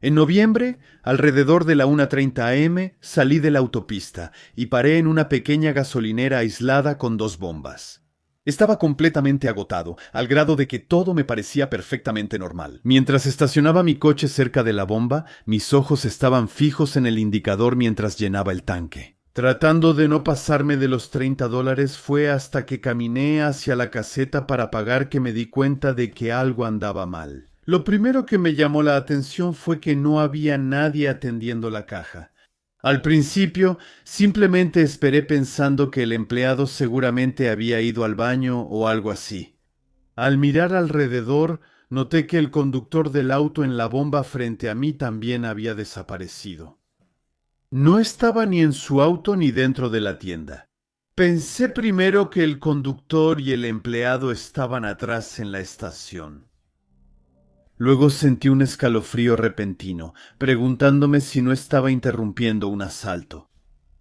En noviembre, alrededor de la 1:30 am, salí de la autopista y paré en una pequeña gasolinera aislada con dos bombas. Estaba completamente agotado, al grado de que todo me parecía perfectamente normal. Mientras estacionaba mi coche cerca de la bomba, mis ojos estaban fijos en el indicador mientras llenaba el tanque. Tratando de no pasarme de los $30, fue hasta que caminé hacia la caseta para pagar que me di cuenta de que algo andaba mal. Lo primero que me llamó la atención fue que no había nadie atendiendo la caja. Al principio, simplemente esperé pensando que el empleado seguramente había ido al baño o algo así. Al mirar alrededor, noté que el conductor del auto en la bomba frente a mí también había desaparecido. No estaba ni en su auto ni dentro de la tienda. Pensé primero que el conductor y el empleado estaban atrás en la estación. Luego sentí un escalofrío repentino, preguntándome si no estaba interrumpiendo un asalto.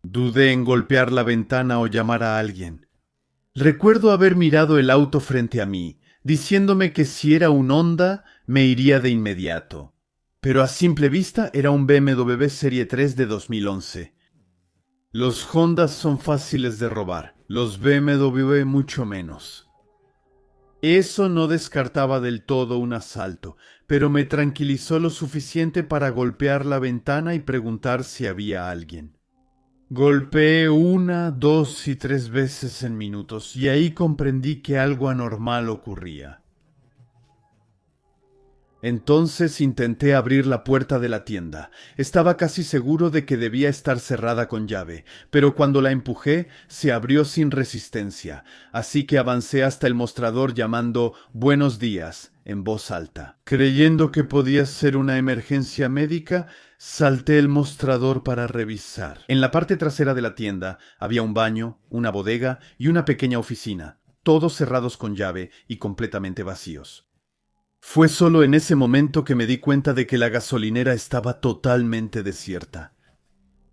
Dudé en golpear la ventana o llamar a alguien. Recuerdo haber mirado el auto frente a mí, diciéndome que si era un Honda, me iría de inmediato. Pero a simple vista era un BMW Serie 3 de 2011. Los Hondas son fáciles de robar, los BMW mucho menos. Eso no descartaba del todo un asalto, pero me tranquilizó lo suficiente para golpear la ventana y preguntar si había alguien. Golpeé 1, 2 y 3 veces en minutos, y ahí comprendí que algo anormal ocurría. Entonces intenté abrir la puerta de la tienda. Estaba casi seguro de que debía estar cerrada con llave, pero cuando la empujé, se abrió sin resistencia, así que avancé hasta el mostrador llamando «Buenos días» en voz alta. Creyendo que podía ser una emergencia médica, salté el mostrador para revisar. En la parte trasera de la tienda había un baño, una bodega y una pequeña oficina, todos cerrados con llave y completamente vacíos. Fue solo en ese momento que me di cuenta de que la gasolinera estaba totalmente desierta.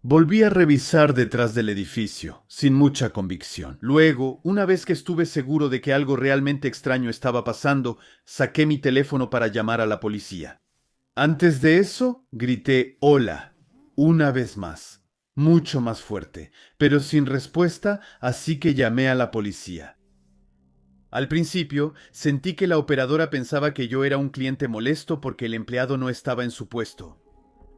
Volví a revisar detrás del edificio, sin mucha convicción. Luego, una vez que estuve seguro de que algo realmente extraño estaba pasando, saqué mi teléfono para llamar a la policía. Antes de eso, grité «Hola», una vez más, mucho más fuerte, pero sin respuesta, así que llamé a la policía. Al principio, sentí que la operadora pensaba que yo era un cliente molesto porque el empleado no estaba en su puesto.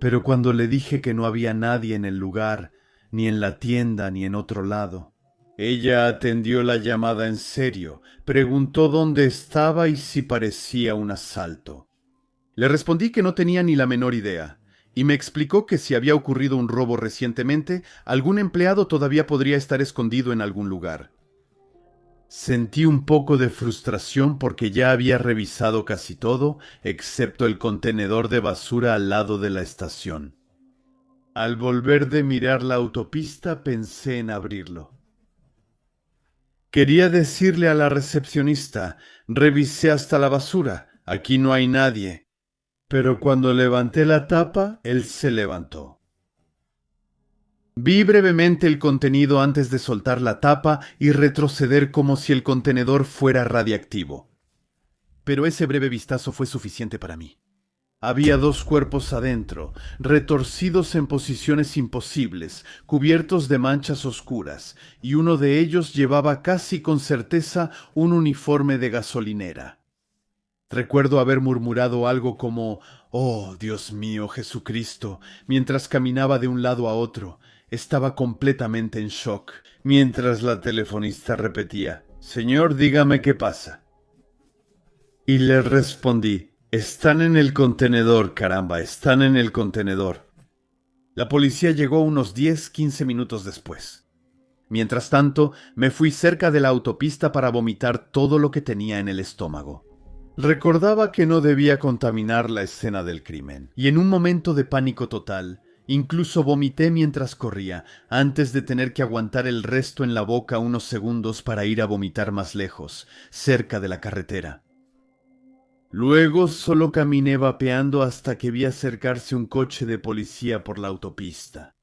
Pero cuando le dije que no había nadie en el lugar, ni en la tienda, ni en otro lado, ella atendió la llamada en serio, preguntó dónde estaba y si parecía un asalto. Le respondí que no tenía ni la menor idea, y me explicó que si había ocurrido un robo recientemente, algún empleado todavía podría estar escondido en algún lugar. Sentí un poco de frustración porque ya había revisado casi todo, excepto el contenedor de basura al lado de la estación. Al volver de mirar la autopista, pensé en abrirlo. Quería decirle a la recepcionista, revisé hasta la basura, aquí no hay nadie. Pero cuando levanté la tapa, él se levantó. Vi brevemente el contenido antes de soltar la tapa y retroceder como si el contenedor fuera radiactivo. Pero ese breve vistazo fue suficiente para mí. Había dos cuerpos adentro, retorcidos en posiciones imposibles, cubiertos de manchas oscuras, y uno de ellos llevaba casi con certeza un uniforme de gasolinera. Recuerdo haber murmurado algo como «Oh, Dios mío, Jesucristo», mientras caminaba de un lado a otro. Estaba completamente en shock, mientras la telefonista repetía «Señor, dígame qué pasa». Y le respondí «Están en el contenedor, caramba, están en el contenedor». La policía llegó unos 10-15 minutos después. Mientras tanto, me fui cerca de la autopista para vomitar todo lo que tenía en el estómago. Recordaba que no debía contaminar la escena del crimen, y en un momento de pánico total, incluso vomité mientras corría, antes de tener que aguantar el resto en la boca unos segundos para ir a vomitar más lejos, cerca de la carretera. Luego solo caminé vapeando hasta que vi acercarse un coche de policía por la autopista.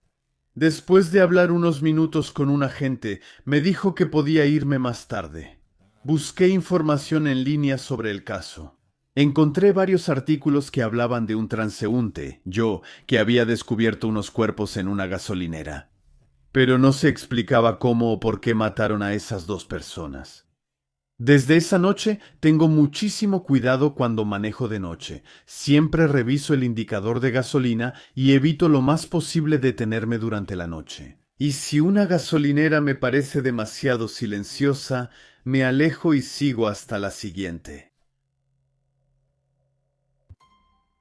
Después de hablar unos minutos con un agente, me dijo que podía irme más tarde. Busqué información en línea sobre el caso. Encontré varios artículos que hablaban de un transeúnte, yo, que había descubierto unos cuerpos en una gasolinera. Pero no se explicaba cómo o por qué mataron a esas dos personas. Desde esa noche tengo muchísimo cuidado cuando manejo de noche. Siempre reviso el indicador de gasolina y evito lo más posible detenerme durante la noche. Y si una gasolinera me parece demasiado silenciosa, me alejo y sigo hasta la siguiente.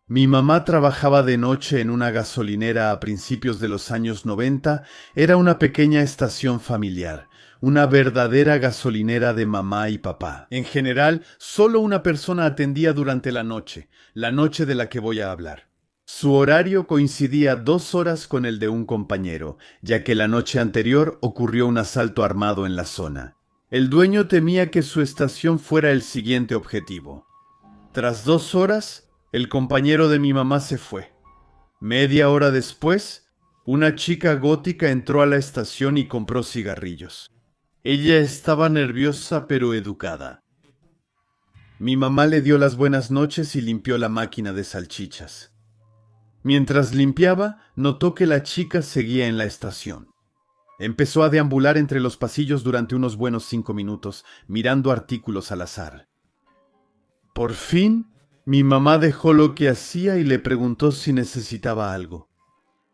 Mi mamá trabajaba de noche en una gasolinera a principios de los años 90. Era una pequeña estación familiar, una verdadera gasolinera de mamá y papá. En general, solo una persona atendía durante la noche de la que voy a hablar. Su horario coincidía 2 horas con el de un compañero, ya que la noche anterior ocurrió un asalto armado en la zona. El dueño temía que su estación fuera el siguiente objetivo. Tras 2 horas, el compañero de mi mamá se fue. Media hora después, una chica gótica entró a la estación y compró cigarrillos. Ella estaba nerviosa pero educada. Mi mamá le dio las buenas noches y limpió la máquina de salchichas. Mientras limpiaba, notó que la chica seguía en la estación. Empezó a deambular entre los pasillos durante unos buenos 5 minutos, mirando artículos al azar. Por fin, mi mamá dejó lo que hacía y le preguntó si necesitaba algo.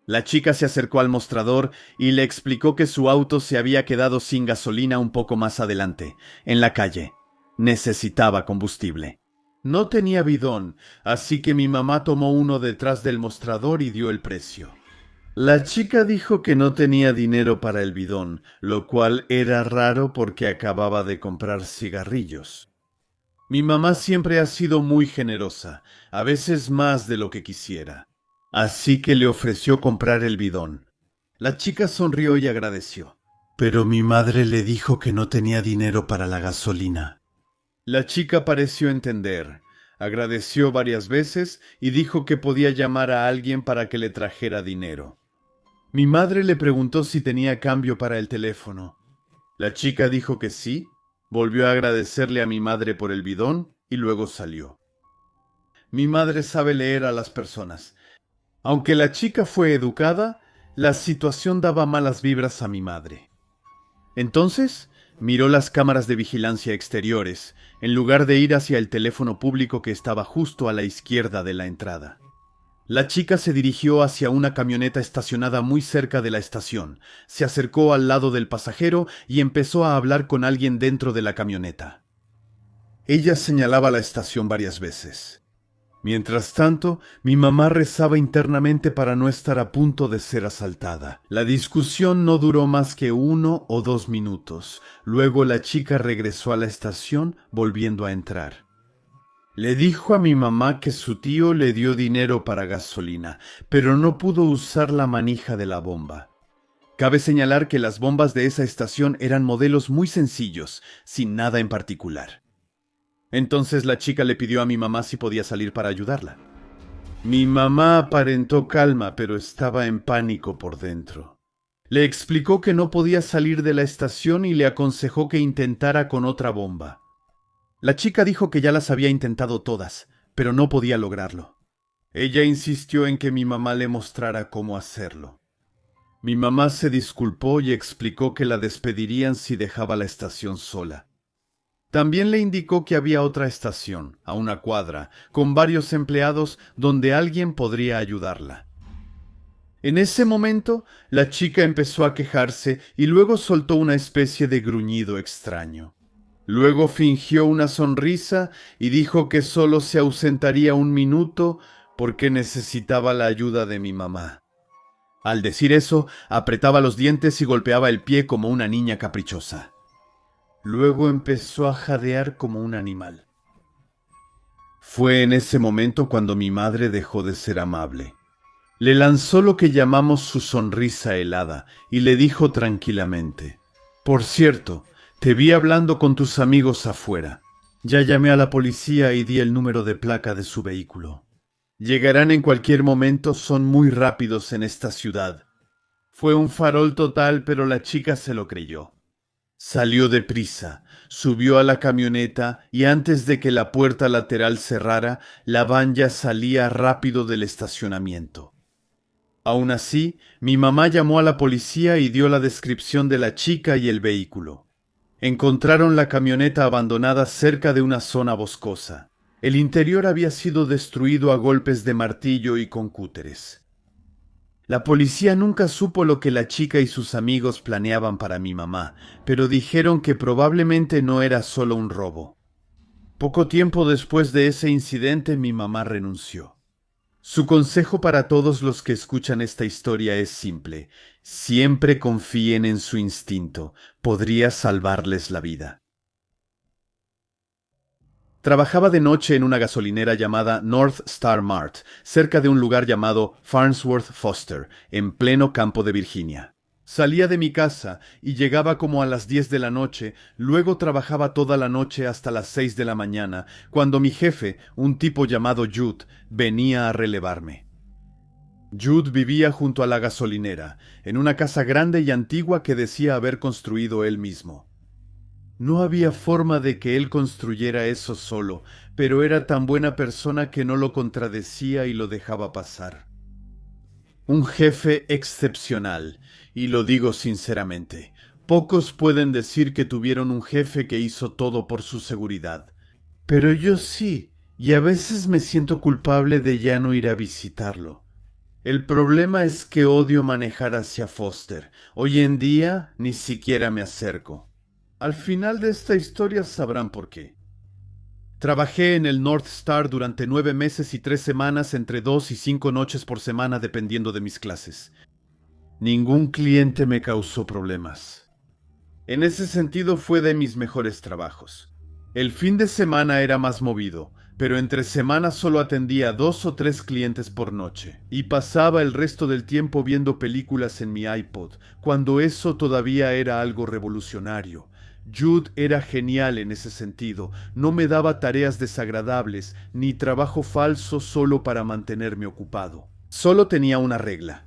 La chica se acercó al mostrador y le explicó que su auto se había quedado sin gasolina un poco más adelante, en la calle. Necesitaba combustible. No tenía bidón, así que mi mamá tomó uno detrás del mostrador y dio el precio. La chica dijo que no tenía dinero para el bidón, lo cual era raro porque acababa de comprar cigarrillos. Mi mamá siempre ha sido muy generosa, a veces más de lo que quisiera. Así que le ofreció comprar el bidón. La chica sonrió y agradeció. Pero mi madre le dijo que no tenía dinero para la gasolina. La chica pareció entender, agradeció varias veces y dijo que podía llamar a alguien para que le trajera dinero. Mi madre le preguntó si tenía cambio para el teléfono. La chica dijo que sí, volvió a agradecerle a mi madre por el bidón y luego salió. Mi madre sabe leer a las personas. Aunque la chica fue educada, la situación daba malas vibras a mi madre. Entonces, miró las cámaras de vigilancia exteriores, en lugar de ir hacia el teléfono público que estaba justo a la izquierda de la entrada. La chica se dirigió hacia una camioneta estacionada muy cerca de la estación, se acercó al lado del pasajero y empezó a hablar con alguien dentro de la camioneta. Ella señalaba la estación varias veces. Mientras tanto, mi mamá rezaba internamente para no estar a punto de ser asaltada. La discusión no duró más que 1 o 2 minutos. Luego la chica regresó a la estación, volviendo a entrar. Le dijo a mi mamá que su tío le dio dinero para gasolina, pero no pudo usar la manija de la bomba. Cabe señalar que las bombas de esa estación eran modelos muy sencillos, sin nada en particular. Entonces la chica le pidió a mi mamá si podía salir para ayudarla. Mi mamá aparentó calma, pero estaba en pánico por dentro. Le explicó que no podía salir de la estación y le aconsejó que intentara con otra bomba. La chica dijo que ya las había intentado todas, pero no podía lograrlo. Ella insistió en que mi mamá le mostrara cómo hacerlo. Mi mamá se disculpó y explicó que la despedirían si dejaba la estación sola. También le indicó que había otra estación, a una cuadra, con varios empleados donde alguien podría ayudarla. En ese momento, la chica empezó a quejarse y luego soltó una especie de gruñido extraño. Luego fingió una sonrisa y dijo que solo se ausentaría 1 minuto porque necesitaba la ayuda de mi mamá. Al decir eso, apretaba los dientes y golpeaba el pie como una niña caprichosa. Luego empezó a jadear como un animal. Fue en ese momento cuando mi madre dejó de ser amable. Le lanzó lo que llamamos su sonrisa helada y le dijo tranquilamente: «Por cierto, te vi hablando con tus amigos afuera. Ya llamé a la policía y di el número de placa de su vehículo. Llegarán en cualquier momento, son muy rápidos en esta ciudad». Fue un farol total, pero la chica se lo creyó. Salió deprisa, subió a la camioneta y antes de que la puerta lateral cerrara, la van ya salía rápido del estacionamiento. Aún así, mi mamá llamó a la policía y dio la descripción de la chica y el vehículo. Encontraron la camioneta abandonada cerca de una zona boscosa. El interior había sido destruido a golpes de martillo y con cúteres. La policía nunca supo lo que la chica y sus amigos planeaban para mi mamá, pero dijeron que probablemente no era solo un robo. Poco tiempo después de ese incidente, mi mamá renunció. Su consejo para todos los que escuchan esta historia es simple: siempre confíen en su instinto, podría salvarles la vida. Trabajaba de noche en una gasolinera llamada North Star Mart, cerca de un lugar llamado Farnsworth Foster, en pleno campo de Virginia. Salía de mi casa y llegaba como a las 10 de la noche, luego trabajaba toda la noche hasta las 6 de la mañana, cuando mi jefe, un tipo llamado Jude, venía a relevarme. Jude vivía junto a la gasolinera, en una casa grande y antigua que decía haber construido él mismo. No había forma de que él construyera eso solo, pero era tan buena persona que no lo contradecía y lo dejaba pasar. Un jefe excepcional, y lo digo sinceramente. Pocos pueden decir que tuvieron un jefe que hizo todo por su seguridad. Pero yo sí, y a veces me siento culpable de ya no ir a visitarlo. El problema es que odio manejar hacia Foster. Hoy en día ni siquiera me acerco. Al final de esta historia sabrán por qué. Trabajé en el North Star durante 9 meses y 3 semanas, entre 2 y 5 noches por semana, dependiendo de mis clases. Ningún cliente me causó problemas. En ese sentido fue de mis mejores trabajos. El fin de semana era más movido, pero entre semanas solo atendía 2 o 3 clientes por noche, y pasaba el resto del tiempo viendo películas en mi iPod, cuando eso todavía era algo revolucionario. Jude era genial en ese sentido, no me daba tareas desagradables, ni trabajo falso solo para mantenerme ocupado. Solo tenía una regla.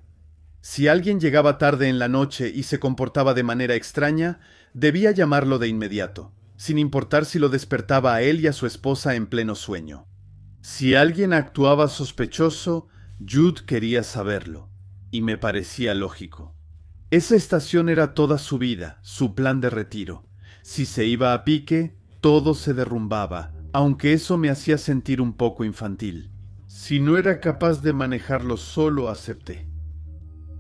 Si alguien llegaba tarde en la noche y se comportaba de manera extraña, debía llamarlo de inmediato, sin importar si lo despertaba a él y a su esposa en pleno sueño. Si alguien actuaba sospechoso, Jude quería saberlo, y me parecía lógico. Esa estación era toda su vida, su plan de retiro. Si se iba a pique, todo se derrumbaba, aunque eso me hacía sentir un poco infantil. Si no era capaz de manejarlo solo, acepté.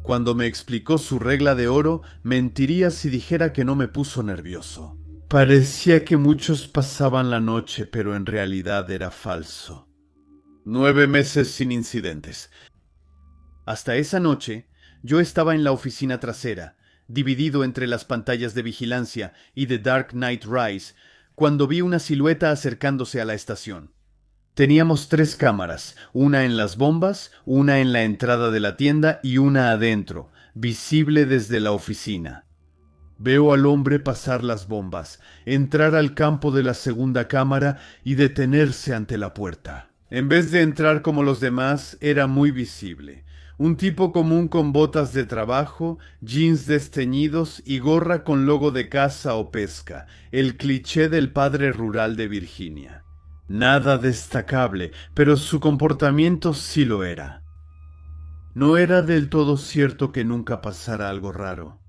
Cuando me explicó su regla de oro, mentiría si dijera que no me puso nervioso. Parecía que muchos pasaban la noche, pero en realidad era falso. 9 meses sin incidentes. Hasta esa noche, yo estaba en la oficina trasera, dividido entre las pantallas de vigilancia y The Dark Knight Rise, cuando vi una silueta acercándose a la estación. Teníamos 3 cámaras, una en las bombas, una en la entrada de la tienda y una adentro, visible desde la oficina. Veo al hombre pasar las bombas, entrar al campo de la segunda cámara y detenerse ante la puerta. En vez de entrar como los demás, era muy visible. Un tipo común con botas de trabajo, jeans desteñidos y gorra con logo de caza o pesca, el cliché del padre rural de Virginia. Nada destacable, pero su comportamiento sí lo era. No era del todo cierto que nunca pasara algo raro.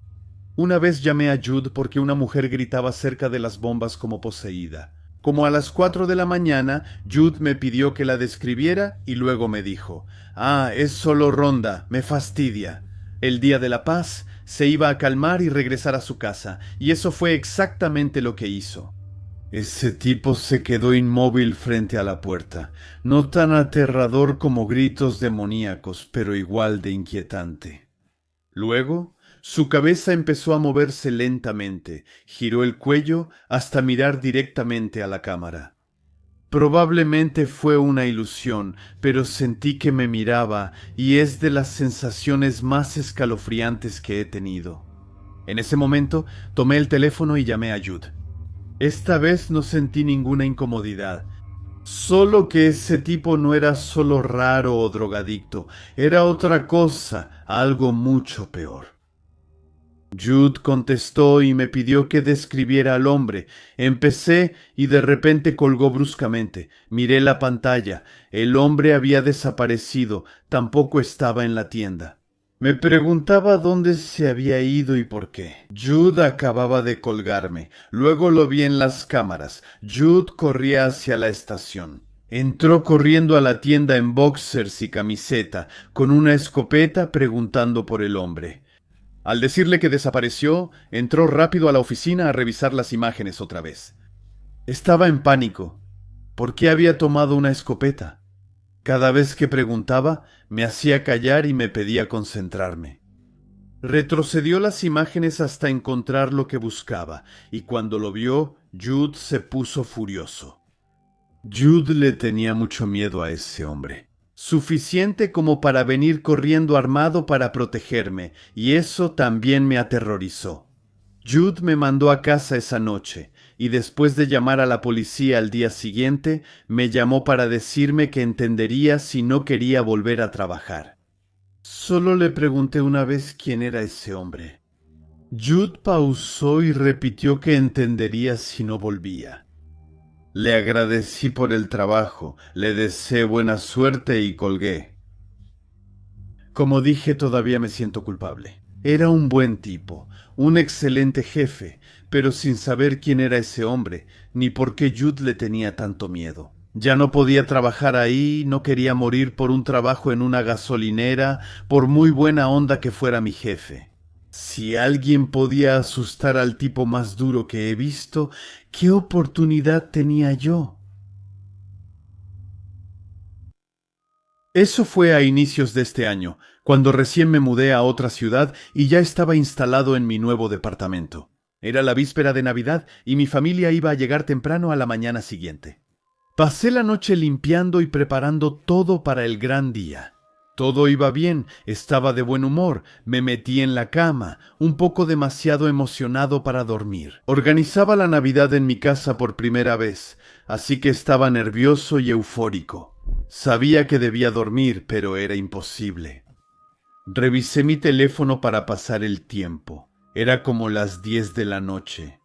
Una vez llamé a Jude porque una mujer gritaba cerca de las bombas como poseída. Como a las 4 de la mañana, Jude me pidió que la describiera y luego me dijo: es solo ronda, me fastidia. El día de la paz se iba a calmar y regresar a su casa, y eso fue exactamente lo que hizo. Ese tipo se quedó inmóvil frente a la puerta, no tan aterrador como gritos demoníacos, pero igual de inquietante. Luego, su cabeza empezó a moverse lentamente, giró el cuello hasta mirar directamente a la cámara. Probablemente fue una ilusión, pero sentí que me miraba y es de las sensaciones más escalofriantes que he tenido. En ese momento, tomé el teléfono y llamé a Jude. Esta vez no sentí ninguna incomodidad, solo que ese tipo no era solo raro o drogadicto, era otra cosa, algo mucho peor. Jude contestó y me pidió que describiera al hombre. Empecé y de repente colgó bruscamente. Miré la pantalla. El hombre había desaparecido. Tampoco estaba en la tienda. Me preguntaba dónde se había ido y por qué. Jude acababa de colgarme. Luego lo vi en las cámaras. Jude corría hacia la estación. Entró corriendo a la tienda en boxers y camiseta, con una escopeta preguntando por el hombre. Al decirle que desapareció, entró rápido a la oficina a revisar las imágenes otra vez. Estaba en pánico. ¿Por qué había tomado una escopeta? Cada vez que preguntaba, me hacía callar y me pedía concentrarme. Retrocedió las imágenes hasta encontrar lo que buscaba, y cuando lo vio, Jude se puso furioso. Jude le tenía mucho miedo a ese hombre. Suficiente como para venir corriendo armado para protegerme, y eso también me aterrorizó. Jude me mandó a casa esa noche, y después de llamar a la policía al día siguiente, me llamó para decirme que entendería si no quería volver a trabajar. Solo le pregunté una vez quién era ese hombre. Jude pausó y repitió que entendería si no volvía. Le agradecí por el trabajo, le deseé buena suerte y colgué. Como dije, todavía me siento culpable. Era un buen tipo, un excelente jefe, pero sin saber quién era ese hombre, ni por qué Jude le tenía tanto miedo. Ya no podía trabajar ahí, no quería morir por un trabajo en una gasolinera, por muy buena onda que fuera mi jefe. Si alguien podía asustar al tipo más duro que he visto, ¿qué oportunidad tenía yo? Eso fue a inicios de este año, cuando recién me mudé a otra ciudad y ya estaba instalado en mi nuevo departamento. Era la víspera de Navidad y mi familia iba a llegar temprano a la mañana siguiente. Pasé la noche limpiando y preparando todo para el gran día. Todo iba bien, estaba de buen humor, me metí en la cama, un poco demasiado emocionado para dormir. Organizaba la Navidad en mi casa por primera vez, así que estaba nervioso y eufórico. Sabía que debía dormir, pero era imposible. Revisé mi teléfono para pasar el tiempo. Era como las 10 de la noche.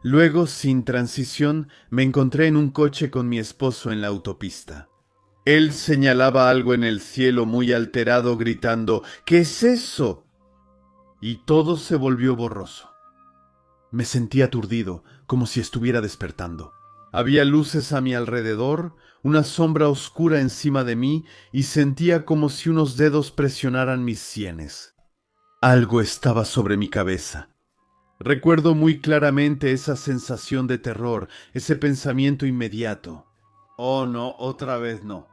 Luego, sin transición, me encontré en un coche con mi esposo en la autopista. Él señalaba algo en el cielo muy alterado, gritando, ¿qué es eso? Y todo se volvió borroso. Me sentí aturdido, como si estuviera despertando. Había luces a mi alrededor, una sombra oscura encima de mí, y sentía como si unos dedos presionaran mis sienes. Algo estaba sobre mi cabeza. Recuerdo muy claramente esa sensación de terror, ese pensamiento inmediato. Oh, no, otra vez no.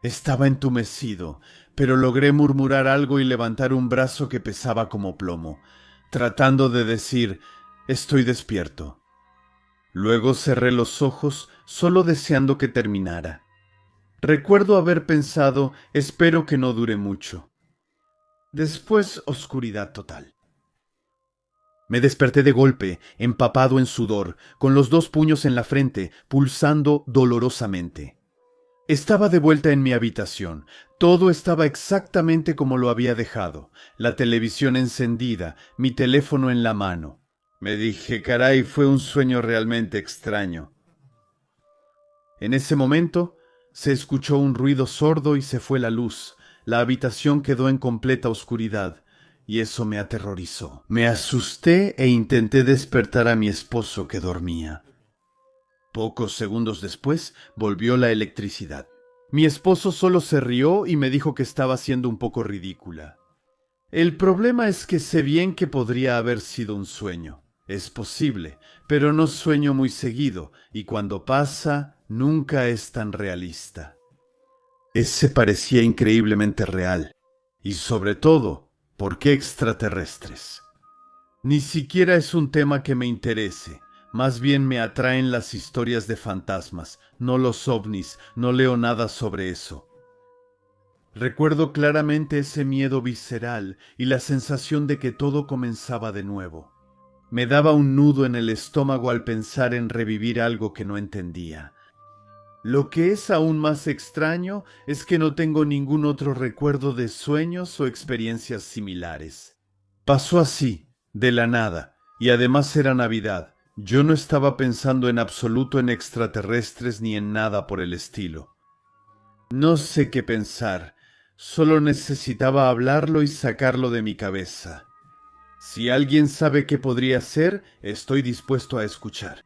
Estaba entumecido, pero logré murmurar algo y levantar un brazo que pesaba como plomo, tratando de decir, estoy despierto. Luego cerré los ojos, solo deseando que terminara. Recuerdo haber pensado, espero que no dure mucho. Después, oscuridad total. Me desperté de golpe, empapado en sudor, con los dos puños en la frente, pulsando dolorosamente. Estaba de vuelta en mi habitación. Todo estaba exactamente como lo había dejado. La televisión encendida, mi teléfono en la mano. Me dije, caray, fue un sueño realmente extraño. En ese momento, se escuchó un ruido sordo y se fue la luz. La habitación quedó en completa oscuridad, y eso me aterrorizó. Me asusté e intenté despertar a mi esposo que dormía. Pocos segundos después volvió la electricidad. Mi esposo solo se rió y me dijo que estaba siendo un poco ridícula. El problema es que sé bien que podría haber sido un sueño. Es posible, pero no sueño muy seguido, y cuando pasa, nunca es tan realista. Ese parecía increíblemente real. Y sobre todo, ¿por qué extraterrestres? Ni siquiera es un tema que me interese. Más bien me atraen las historias de fantasmas, no los ovnis, no leo nada sobre eso. Recuerdo claramente ese miedo visceral y la sensación de que todo comenzaba de nuevo. Me daba un nudo en el estómago al pensar en revivir algo que no entendía. Lo que es aún más extraño es que no tengo ningún otro recuerdo de sueños o experiencias similares. Pasó así, de la nada, y además era Navidad. Yo no estaba pensando en absoluto en extraterrestres ni en nada por el estilo. No sé qué pensar, solo necesitaba hablarlo y sacarlo de mi cabeza. Si alguien sabe qué podría ser, estoy dispuesto a escuchar.